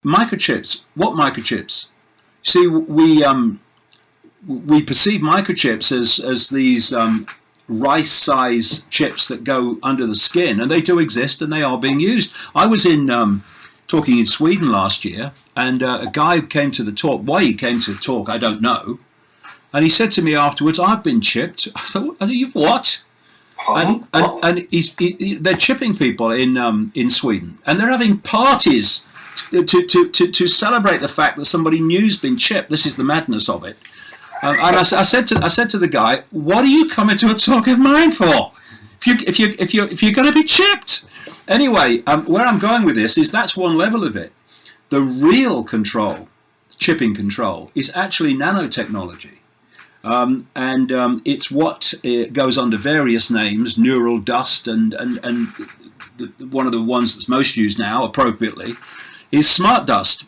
Microchips. What microchips? See, we perceive microchips as these rice-size chips that go under the skin, and they do exist, and they are being used. I was talking in Sweden last year, and a guy came to the talk. Why he came to the talk, I don't know. And he said to me afterwards, "I've been chipped." I thought, "You've what?" And they're chipping people in Sweden, and they're having parties to celebrate the fact that somebody new's been chipped. This is the madness of it. And I said to the guy, "What are you coming to a talk of mine for? If you're going to be chipped?" Anyway, where I'm going with this is that's one level of it. The real control, chipping control, is actually nanotechnology. It's what goes under various names, neural dust, and one of the ones that's most used now, appropriately, is Smartdust.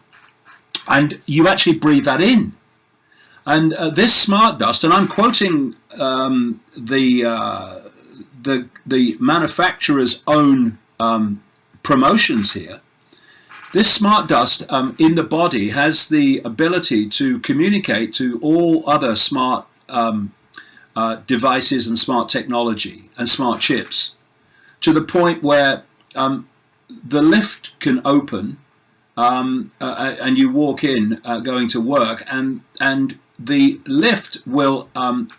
And you actually breathe that in. And this Smartdust, and I'm quoting the manufacturer's own promotions here. This Smartdust in the body has the ability to communicate to all other smart devices and smart technology and smart chips, to the point where the lift can open and you walk in going to work, and the lift will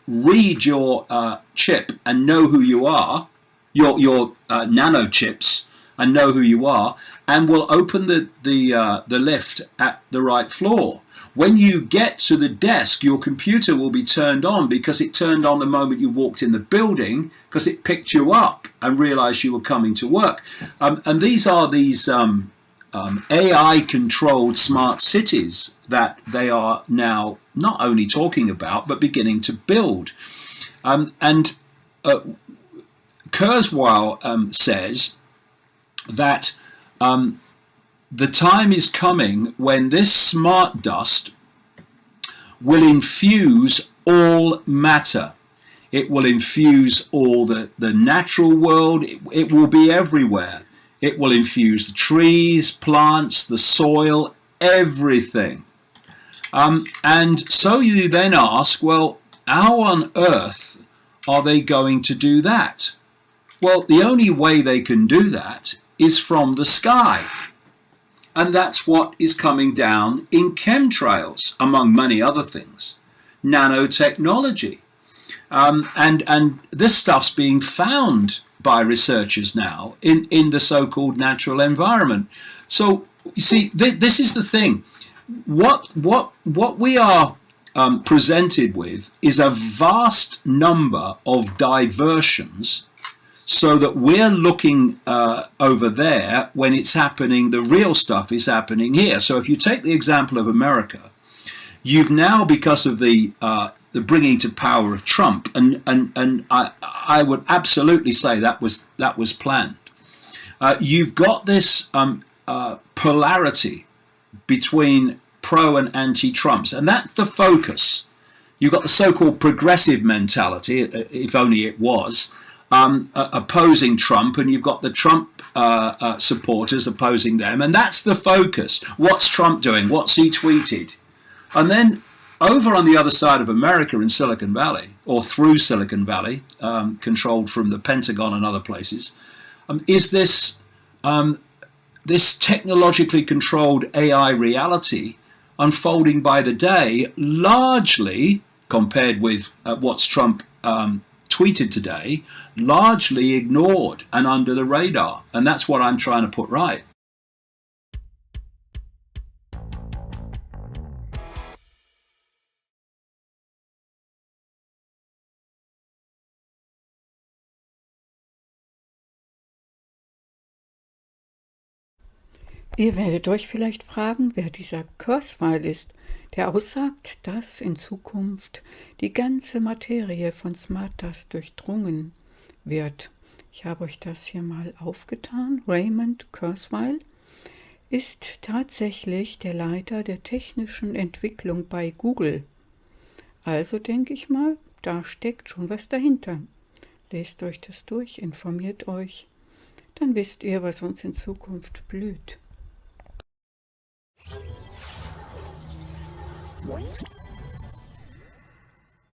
read your chip and know who you are, your nano chips, and know who you are, and will open the lift at the right floor. When you get to the desk, your computer will be turned on, because it turned on the moment you walked in the building, because it picked you up and realized you were coming to work. And these are these AI-controlled smart cities that they are now not only talking about, but beginning to build. Kurzweil says that the time is coming when this smart dust will infuse all matter. It will infuse all the natural world. It will be everywhere. It will infuse the trees, plants, the soil, everything. And so you then ask, well, how on earth are they going to do that? Well, the only way they can do that is from the sky. And that's what is coming down in chemtrails, among many other things. Nanotechnology. And this stuff's being found by researchers now in the so-called natural environment. So, you see, this is the thing. What we are presented with is a vast number of diversions, so that we're looking over there when it's happening, the real stuff is happening here. So if you take the example of America, you've now, because of the bringing to power of Trump, and I would absolutely say that was planned. You've got this polarity between pro and anti-Trumps, and that's the focus. You've got the so-called progressive mentality, if only it was, opposing Trump, and you've got the Trump supporters opposing them, and that's the focus. What's Trump doing? What's he tweeted? And then over on the other side of America, in Silicon Valley, or through Silicon Valley, controlled from the Pentagon and other places, is this this technologically controlled AI reality unfolding by the day, largely, compared with what's Trump tweeted today, largely ignored and under the radar. And that's what I'm trying to put right. Ihr werdet euch vielleicht fragen, wer dieser Kurzweil ist, der aussagt, dass in Zukunft die ganze Materie von Smartdust durchdrungen wird. Ich habe euch das hier mal aufgetan. Raymond Kurzweil ist tatsächlich der Leiter der technischen Entwicklung bei Google. Also denke ich mal, da steckt schon was dahinter. Lest euch das durch, informiert euch, dann wisst ihr, was uns in Zukunft blüht.